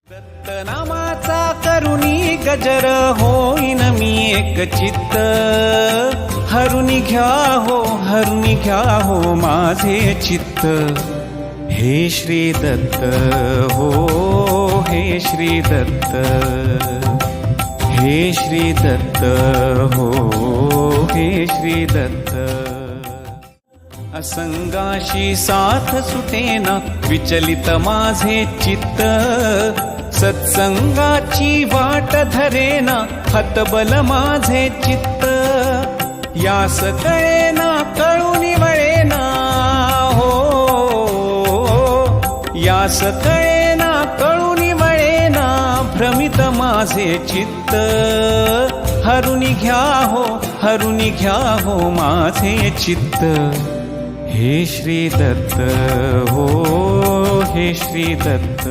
दत्तनामाचा करुणी गजर होईन मी एक चित्त, हरुनी घ्या हो माझे चित्त। हे श्री दत्त हो, हे श्री दत्त, हे श्री दत्त हो, हे श्री दत्त। असंगाशी साथ सुटेना विचलित माझे चित्त, सत्संगाची वाट धरेना हतबल माझे चित्त। यास कळेना कळूनी वळेना हो, यास कळेना कळूनी वळेना भ्रमित माझे चित्त। हरुनी घ्या हो माझे चित्त। हे श्री दत्त हो, हे श्री दत्त।